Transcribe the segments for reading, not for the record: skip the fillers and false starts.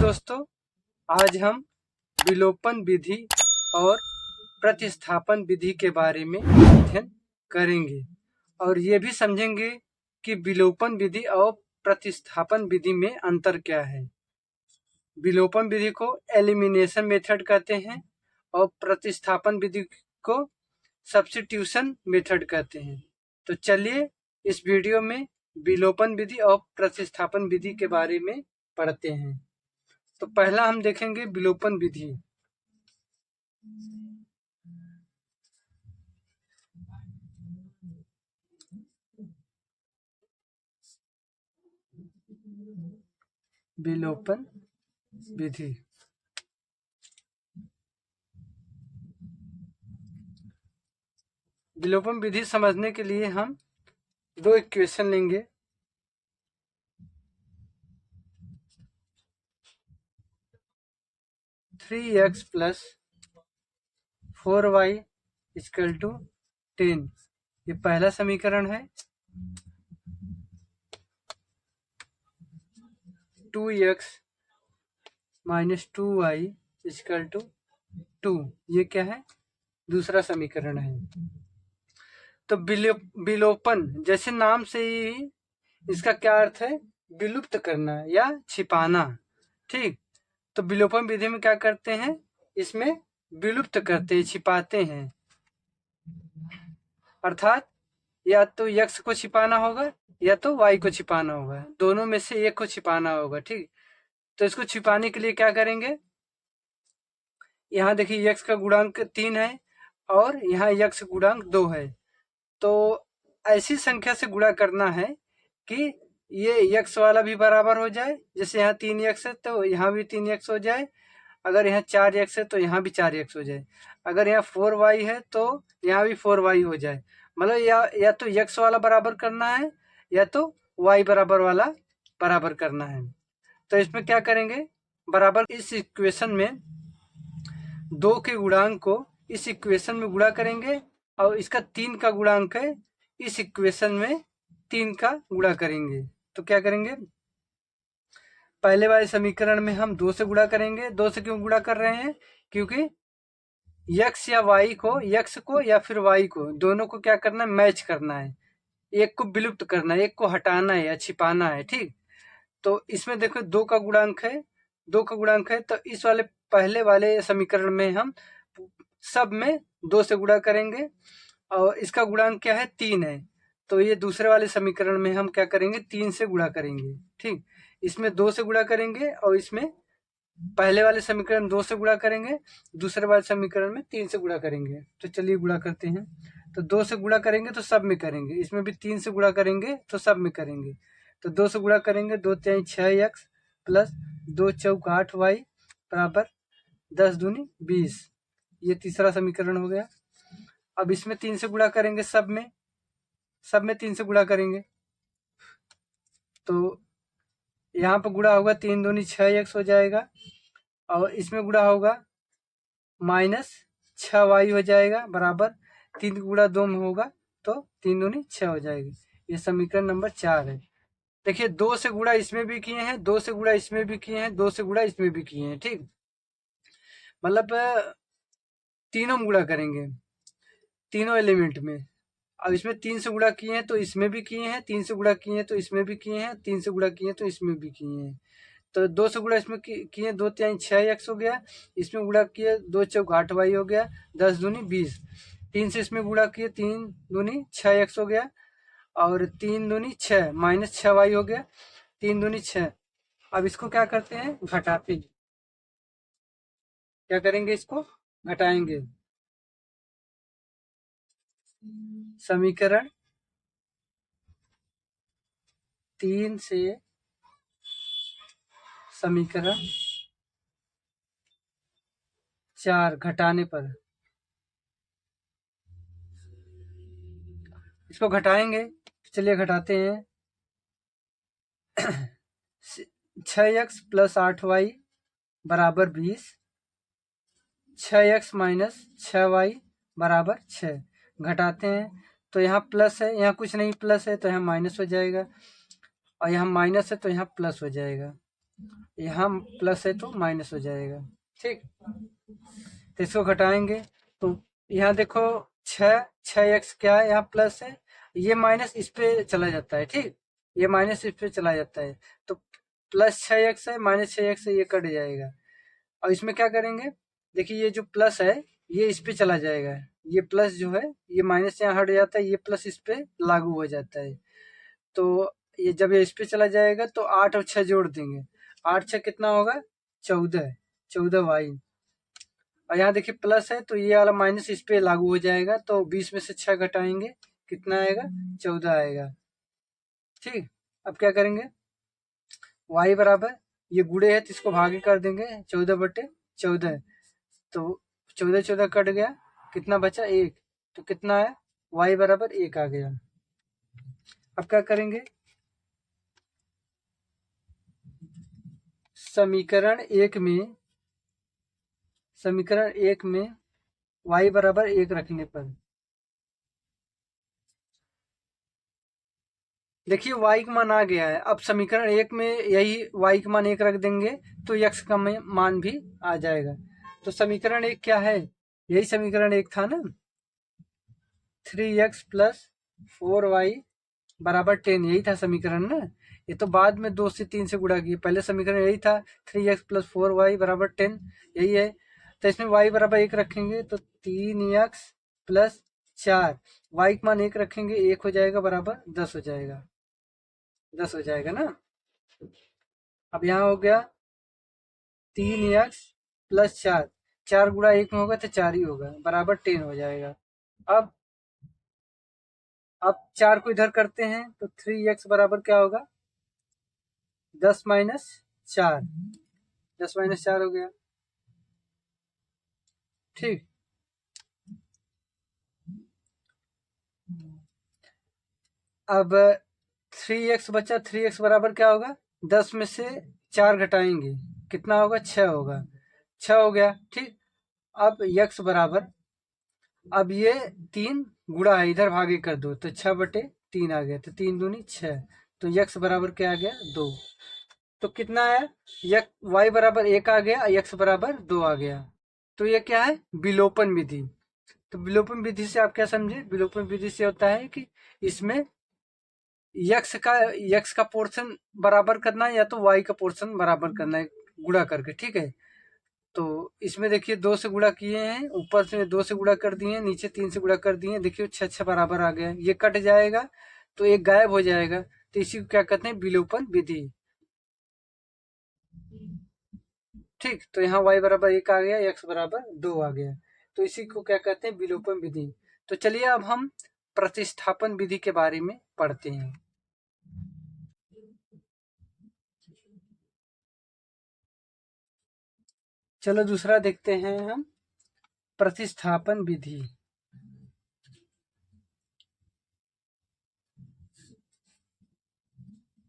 दोस्तों, आज हम विलोपन विधि और प्रतिस्थापन विधि के बारे में अध्ययन करेंगे और ये भी समझेंगे कि विलोपन विधि और प्रतिस्थापन विधि में अंतर क्या है। विलोपन विधि को एलिमिनेशन मेथड कहते हैं और प्रतिस्थापन विधि को सब्स्टिट्यूशन मेथड कहते हैं। तो चलिए इस वीडियो में विलोपन विधि और प्रतिस्थापन विधि के बारे में पढ़ते हैं। तो पहला हम देखेंगे विलोपन विधि। विलोपन विधि विलोपन विधि समझने के लिए हम दो इक्वेशन लेंगे। Three x plus 4y equal to 10, ये पहला समीकरण है। 2x minus 2y equal to 2, ये क्या है, दूसरा समीकरण है। तो विलोपन जैसे नाम से ही इसका क्या अर्थ है, विलुप्त करना या छिपाना। ठीक, तो विलोपन विधि में क्या करते हैं, इसमें विलुप्त करते हैं, छिपाते हैं। अर्थात या तो x को छिपाना होगा या तो y को छिपाना होगा, दोनों में से एक को छिपाना होगा। ठीक, तो इसको छिपाने के लिए क्या करेंगे, यहाँ देखिए x का गुणांक 3 है और यहाँ x गुणांक 2 है। तो ऐसी संख्या से गुणा करना है कि ये x वाला भी बराबर हो जाए। जैसे यहाँ 3x है तो यहाँ भी 3x हो जाए, अगर यहाँ 4x है तो यहाँ भी 4x हो जाए, अगर यहाँ 4y है तो यहाँ भी 4y हो जाए। मतलब या तो x वाला बराबर करना है या तो y बराबर वाला बराबर करना है। तो इसमें क्या करेंगे, बराबर इस इक्वेशन में 2 के गुणांक को इस इक्वेशन में गुणा करेंगे और इसका 3 का गुणांक है, इस इक्वेशन में 3 का गुणा करेंगे। तो क्या करेंगे, पहले वाले समीकरण में हम 2 से गुणा करेंगे। 2 से क्यों गुणा कर रहे हैं, क्योंकि x या y को, x को या फिर y को, दोनों को क्या करना है, मैच करना है, एक को विलुप्त करना है, एक को हटाना है या छिपाना है। ठीक, तो इसमें देखो 2 का गुणांक है, 2 का गुणांक है, तो इस वाले पहले वाले समीकरण में हम सब में 2 से गुणा करेंगे और इसका गुणांक क्या है, 3 है। तो ये दूसरे वाले समीकरण में हम क्या करेंगे, 3 से गुणा करेंगे। ठीक, इसमें 2 से गुणा करेंगे और इसमें पहले वाले समीकरण 2 से गुणा करेंगे, दूसरे वाले समीकरण में 3 से गुणा करेंगे। तो चलिए गुणा करते हैं। तो 2 से गुणा करेंगे तो सब में करेंगे, इसमें भी 3 से गुणा करेंगे तो सब में करेंगे। तो 2 से गुणा करेंगे, 2 3 6x प्लस 2 चौक 8y बराबर 10 दूनी 20, ये तीसरा समीकरण हो गया। अब इसमें 3 से गुणा करेंगे, सब में 3 से गुणा करेंगे। तो यहाँ पर गुणा होगा 3 दूनी 6x हो जाएगा और इसमें गुणा होगा माइनस 6y हो जाएगा बराबर 3 गुणा 2 में होगा तो 3 दूनी 6 हो जाएगी। ये समीकरण नंबर 4 है। देखिए 2 से गुणा इसमें भी किए हैं, 2 से गुणा इसमें भी किए हैं, 2 से गुणा इसमें भी किए हैं। ठीक, मतलब तीनों में गुणा करेंगे, तीनों एलिमेंट में। अब इसमें 3 से गुणा किए हैं तो इसमें भी किए हैं, 3 से गुणा किए हैं तो इसमें भी किए हैं, 3 से गुणा किए हैं तो इसमें भी किए हैं। तो 2 से गुणा इसमें किए, 2 3 6x हो गया, इसमें गुणा किए 2 चौक 8y हो गया, 10 दूनी 20। 3 से इसमें गुणा किए, 3 दूनी 6x हो गया और 3 दूनी 6 माइनस 6y हो गया, 3 दूनी 6। अब इसको क्या करते हैं, घटाते हैं। क्या करेंगे, इसको घटाएंगे। समीकरण 3 से समीकरण 4 घटाने पर, इसको घटाएंगे। चलिए घटाते हैं। 6x प्लस 8y बराबर 20, 6x माइनस 6y बराबर 6। घटाते हैं तो यहाँ प्लस है, यहाँ कुछ नहीं प्लस है तो यहाँ माइनस हो जाएगा और यहाँ माइनस है तो यहाँ प्लस हो जाएगा। यहाँ प्लस है तो माइनस हो जाएगा। ठीक, तो इसको घटाएंगे तो यहाँ देखो छः छः एक्स क्या है, यहाँ प्लस है, ये माइनस इस पे चला जाता है। ठीक, ये माइनस इस पे चला जाता है, तो प्लस छः एक्स है माइनस छः एक्स है, ये कट जाएगा। और इसमें क्या करेंगे, देखिए ये जो प्लस है ये इस पे चला जाएगा, ये प्लस जो है ये माइनस यहाँ हट जाता है, ये प्लस इस पे लागू हो जाता है। तो ये जब ये इस पे चला जाएगा तो 8 और 6 जोड़ देंगे, 8 6 कितना होगा 14, 14 वाई। और यहाँ देखिए प्लस है तो ये वाला माइनस इस पे लागू हो जाएगा, तो 20 में से 6 घटाएंगे कितना आएगा 14 आएगा। ठीक, अब क्या करेंगे, y बराबर ये गुड़े है तो इसको भागे कर देंगे 14/14, तो 14 14 कट गया, कितना बचा 1, तो कितना है y बराबर 1 आ गया। अब क्या करेंगे, समीकरण एक में y बराबर 1 रखने पर देखिए y का मान आ गया है। अब समीकरण एक में यही y का मान 1 रख देंगे तो x का मान भी आ जाएगा। तो समीकरण एक क्या है, यही समीकरण एक था ना, 3x प्लस 4y बराबर 10, यही था समीकरण ना। ये तो बाद में 2 से 3 से गुणा किए, पहले समीकरण यही था 3x प्लस 4y बराबर 10, यही है। तो इसमें y बराबर 1 रखेंगे तो 3x प्लस 4, y का मान 1 रखेंगे 1 हो जाएगा बराबर 10 हो जाएगा, 10 हो जाएगा ना। अब यहाँ हो गया 3x प्लस 4, 4 गुणा 1 में होगा तो 4 ही होगा बराबर 10 हो जाएगा। अब 4 को इधर करते हैं तो 3x बराबर क्या होगा 10 माइनस 4, 10 माइनस 4 हो गया। ठीक, अब 3x बचा, 3x बराबर क्या होगा 10 में से 4 घटाएंगे कितना होगा 6 होगा, 6 हो गया। ठीक, अब x बराबर, अब ये 3 गुणा है इधर भागे कर दो तो 6/3 आ गया, तो 3 दूनी 6, तो x बराबर क्या आ गया 2। तो कितना है y बराबर 1 आ गया, x बराबर 2 आ गया। तो ये क्या है विलोपन विधि। तो विलोपन विधि से आप क्या समझे, विलोपन विधि से होता है कि इसमें यक्स का पोर्शन बराबर करना है या तो वाई का पोर्शन बराबर करना है गुणा करके। ठीक है, तो इसमें देखिए 2 से गुणा किए हैं, ऊपर से 2 से गुणा कर दिए, नीचे 3 से गुणा कर दिए, देखिए 6 6 बराबर आ गया, ये कट जाएगा तो एक गायब हो जाएगा, तो इसी को क्या कहते हैं विलोपन विधि। ठीक, तो यहाँ y बराबर 1 आ गया, x बराबर 2 आ गया, तो इसी को क्या कहते हैं विलोपन विधि। तो चलिए अब हम प्रतिस्थापन विधि के बारे में पढ़ते हैं। चलो दूसरा देखते हैं हम, प्रतिस्थापन विधि।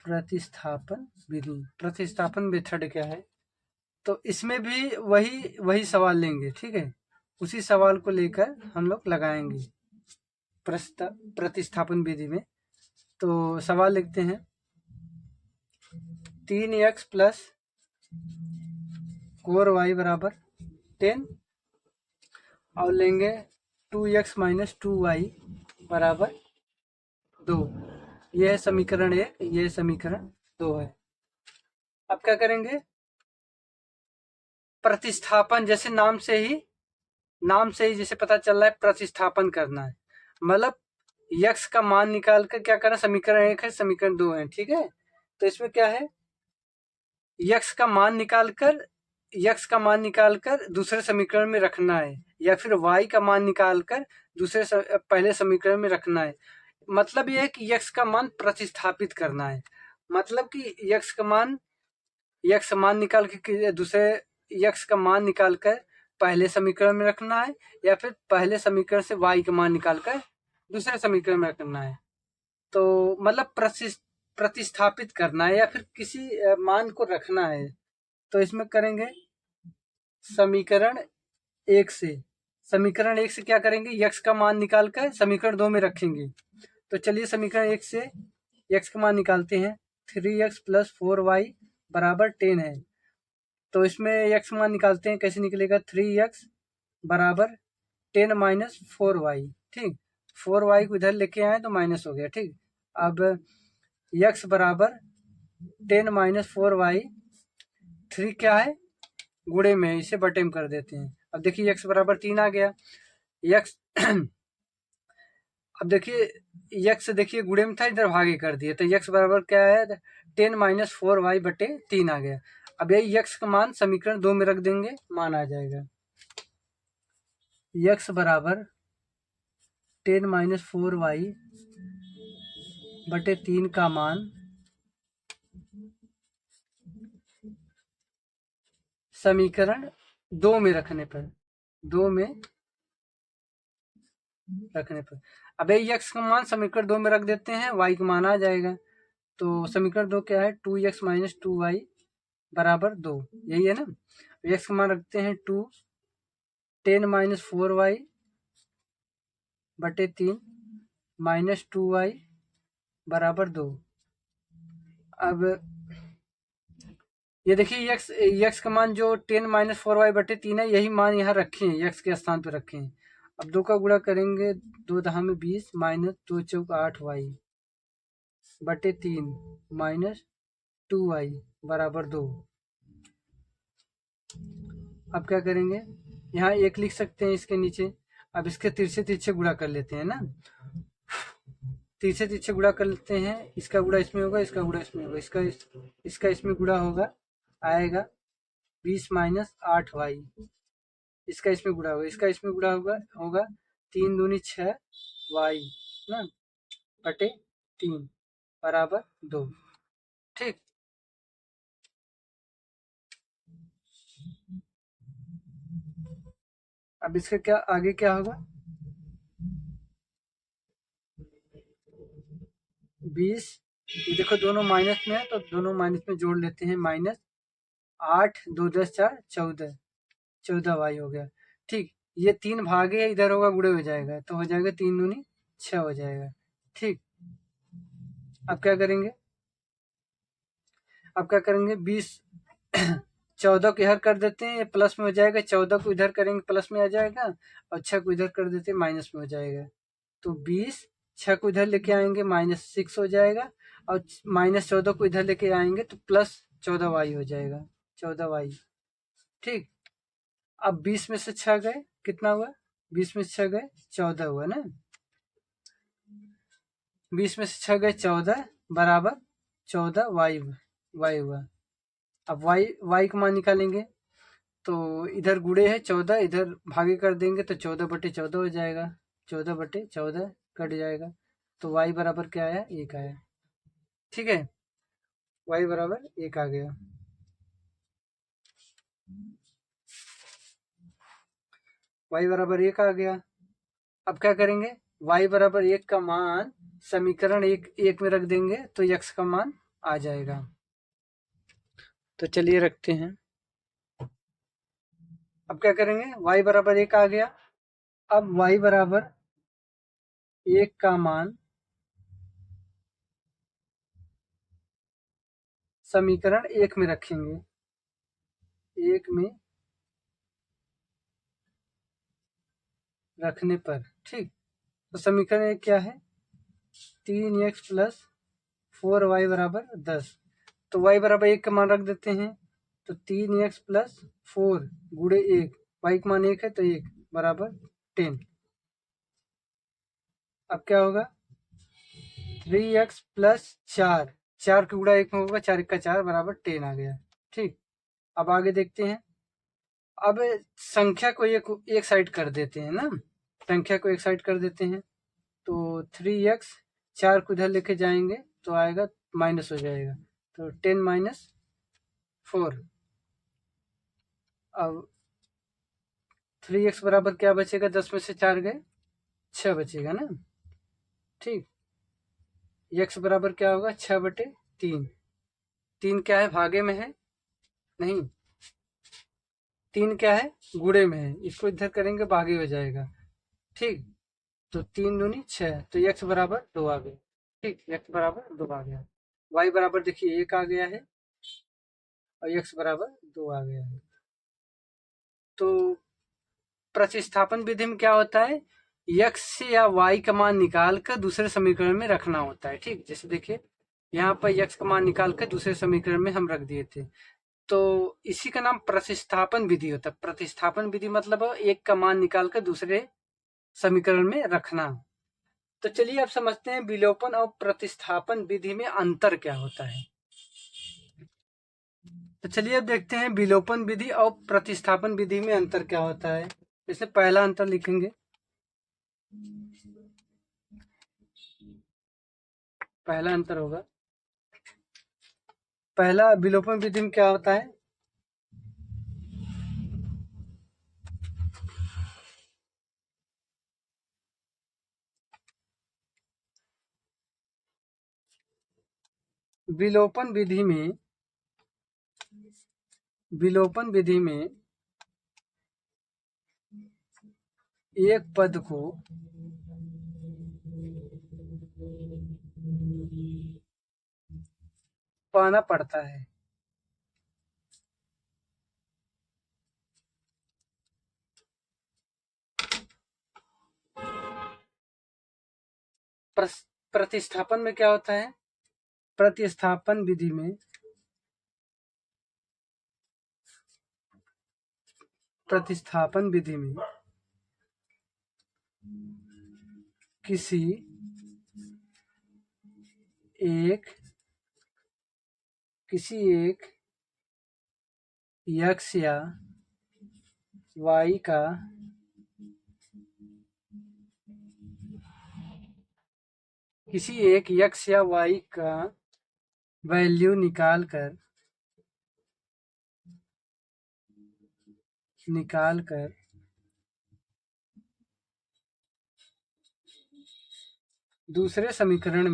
प्रतिस्थापन विधि, प्रतिस्थापन मेथड क्या है, तो इसमें भी वही वही सवाल लेंगे। ठीक है, उसी सवाल को लेकर हम लोग लगाएंगे प्रतिस्थापन विधि में। तो सवाल लिखते हैं 3x प्लस 4y बराबर 10 और लेंगे 2x माइनस 2y बराबर 2। यह है समीकरण 1, यह समीकरण 2 है। अब क्या करेंगे, प्रतिस्थापन, जैसे नाम से ही जैसे पता चल रहा है प्रतिस्थापन करना है, मतलब यक्स का मान निकाल कर क्या करना, समीकरण 1 है समीकरण 2 है। ठीक है, तो इसमें क्या है यक्स का मान निकालकर दूसरे समीकरण में रखना है, या फिर वाई का मान निकालकर पहले समीकरण में रखना है। मतलब ये है कि यक्स का मान प्रतिस्थापित करना है, मतलब कि यक्स मान निकाल के दूसरे यक्स का मान निकालकर पहले समीकरण में रखना है, या फिर पहले समीकरण से वाई का मान निकालकर दूसरे समीकरण में रखना है। तो मतलब प्रतिस्थापित करना है या फिर किसी मान को रखना है। तो इसमें करेंगे समीकरण एक से क्या करेंगे, यक्स का मान निकालकर समीकरण 2 में रखेंगे। तो चलिए समीकरण 1 से यक्स का मान निकालते हैं, 3x प्लस 4y बराबर 10 है। तो इसमें x मान निकालते हैं, कैसे निकलेगा? 3x बराबर 10 माइनस 4y। ठीक, 4y को इधर लेके आए तो माइनस हो गया। ठीक, अब x बराबर 10 माइनस 4y, 3 क्या है? गुणे में, इसे बटे में कर देते हैं। अब देखिए x बराबर 3 आ गया। x अब देखिए x देखिए गुणे में था, इधर भागे कर दिए, तो x बराबर क्या है? 10 माइनस 4y बटे 3 आ गया। अब यही x का मान समीकरण 2 में रख देंगे, मान आ जाएगा। x बराबर 10 माइनस 4y बटे 3 का मान समीकरण 2 में रखने पर, 2 में रखने पर, अब ये x का मान समीकरण 2 में रख देते हैं, y का मान आ जाएगा। तो समीकरण 2 क्या है? 2x माइनस 2y बराबर 2, यही है ना। x का मान रखते हैं 2, 10 माइनस 4y बटे 3 माइनस 2y बराबर 2। अब ये देखिए x का मान जो 10 माइनस 4y बटे 3 है, यही मान यहाँ रखे हैं, x के स्थान पर रखे हैं। अब 2 का गुणा करेंगे, 2 दहा में 20 माइनस 2 चौक 8y बटे 3 माइनस 2y बराबर 2। अब क्या करेंगे? यहाँ 1 लिख सकते हैं इसके नीचे। अब इसके तिरछे तिरछे गुणा कर लेते हैं ना, तिरछे तिरछे गुणा कर लेते हैं। इसका गुणा इसमें होगा, इसका गुणा इसमें होगा, इसका इसमें गुणा होगा, आएगा 20 माइनस 8y। इसका इसमें गुणा होगा, इसका इसमें गुणा होगा 3 दूनी 6y ना बटे 3 बराबर 2। ठीक, अब इसका क्या आगे क्या होगा? 20, ये देखो दोनों माइनस में है, तो दोनों माइनस में जोड़ लेते हैं, माइनस 8 2 10 4 14, 14y हो गया। ठीक, ये 3 भागे इधर होगा, गुणे हो जाएगा, तो हो जाएगा 3 दूनी 6 हो जाएगा। ठीक, अब क्या करेंगे? अब क्या करेंगे? 20 14 को इधर कर देते हैं, ये प्लस में हो जाएगा, 14 को इधर करेंगे प्लस में आ जाएगा, और 6 को इधर कर देते हैं माइनस में हो जाएगा। तो 20, 6 को इधर लेके आएंगे माइनस 6 हो जाएगा, और माइनस 14 को इधर लेके आएंगे तो प्लस 14y हो जाएगा, 14y। ठीक, अब 20 में से 6 गए, कितना हुआ? 20 में से 6 गए 14 हुआ ना, 20 में से 6 गए 14 बराबर 14y हुआ। अब y का मान निकालेंगे, तो इधर गुणे है 14, इधर भागे कर देंगे तो 14 बटे 14 हो जाएगा, 14 बटे 14 कट जाएगा, तो y बराबर क्या आया? 1 आया। ठीक है, y बराबर 1 आ गया। y बराबर 1 आ गया। अब क्या करेंगे? y बराबर 1 का मान समीकरण 1 में रख देंगे, तो x का मान आ जाएगा। तो चलिए रखते हैं। अब क्या करेंगे? y बराबर 1 आ गया। अब y बराबर 1 का मान समीकरण 1 में रखेंगे, 1 में रखने पर। ठीक, तो समीकरण 1 क्या है? 3x प्लस 4y बराबर 10। तो y बराबर 1 का मान रख देते हैं, तो 3x प्लस 4 गुणे 1, y का मान 1 है तो 1 बराबर 10। अब क्या होगा? 3x प्लस 4, 4 का गुणा 1 में होगा, 4 का 4 बराबर 10 आ गया। ठीक, अब आगे देखते हैं। अब संख्या को एक साइड कर देते हैं ना, संख्या को एक साइड कर देते हैं, तो 3x 4 को इधर लेके जाएंगे तो आएगा माइनस हो जाएगा, तो 10 माइनस 4। अब 3x बराबर क्या बचेगा? 10 में से 4 गए 6 बचेगा ना। ठीक, x बराबर क्या होगा? 6 बटे 3। 3 क्या है? भागे में है नहीं, 3 क्या है? गुणे में है, इसको इधर करेंगे भागे हो जाएगा। ठीक, तो 3 दूनी 6, तो x बराबर 2 आ गया। ठीक, x बराबर 2 आ गया। y बराबर देखिए 1 आ गया है। और x बराबर 2 आ गया है। तो प्रतिस्थापन विधि में क्या होता है, x या y का मान निकाल कर दूसरे समीकरण में रखना होता है। ठीक, जैसे देखिए यहाँ पर x का मान निकाल कर दूसरे समीकरण में हम रख दिए थे, तो इसी का नाम प्रतिस्थापन विधि होता है। प्रतिस्थापन विधि मतलब एक का मान निकाल कर दूसरे समीकरण में रखना। तो चलिए अब समझते हैं विलोपन और प्रतिस्थापन विधि में अंतर क्या होता है। तो चलिए अब देखते हैं विलोपन विधि और प्रतिस्थापन विधि में अंतर क्या होता है। इसमें पहला अंतर लिखेंगे, पहला अंतर होगा, पहला विलोपन विधि में क्या होता है, विलोपन विधि में, विलोपन विधि में एक पद को पाना पड़ता है। प्रतिस्थापन में क्या होता है, प्रतिस्थापन विधि में, प्रतिस्थापन विधि में किसी एक x या y का किसी एक x या y का वैल्यू निकाल कर दूसरे समीकरण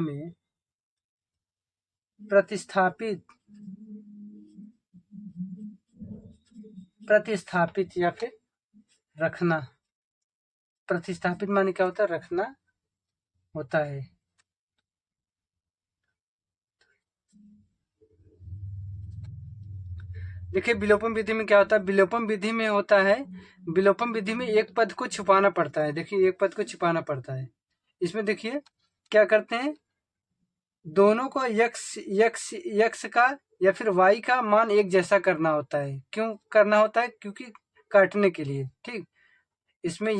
में प्रतिस्थापित या फिर रखना। प्रतिस्थापित माने क्या होता है, रखना होता है। देखिए विलोपन विधि में क्या होता है, विलोपन विधि में होता है, विलोपन विधि में एक पद को छुपाना पड़ता है। देखिए एक पद को छुपाना पड़ता है। इसमें देखिए क्या करते हैं, दोनों को x का या फिर y का मान एक जैसा करना होता है। क्यों करना होता है, क्योंकि काटने के लिए। ठीक, इसमें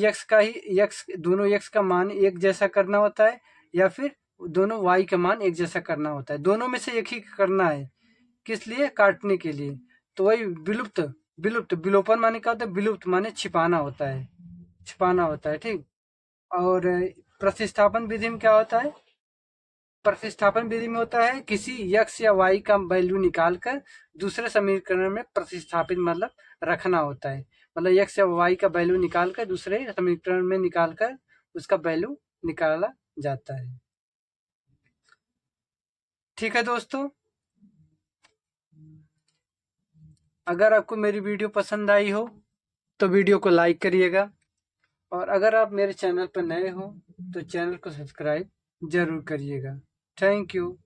दोनों x का मान एक जैसा करना होता है या फिर दोनों y का मान एक जैसा करना होता है। दोनों में से एक ही करना है, किस लिए, काटने के लिए। तो वही विलुप्त विलोपन माने क्या होता है, विलुप्त माने छिपाना होता है, छिपाना होता है। ठीक, और प्रतिस्थापन विधि में क्या होता है, प्रतिस्थापन विधि में होता है किसी x या y का वैल्यू निकालकर दूसरे समीकरण में प्रतिस्थापित मतलब रखना होता है। मतलब x या y का वैल्यू निकालकर दूसरे समीकरण में निकालकर उसका वैल्यू निकाला जाता है। ठीक है दोस्तों, अगर आपको मेरी वीडियो पसंद आई हो तो वीडियो को लाइक करिएगा, और अगर आप मेरे चैनल पर नए हो तो चैनल को सब्सक्राइब जरूर करिएगा। Thank you.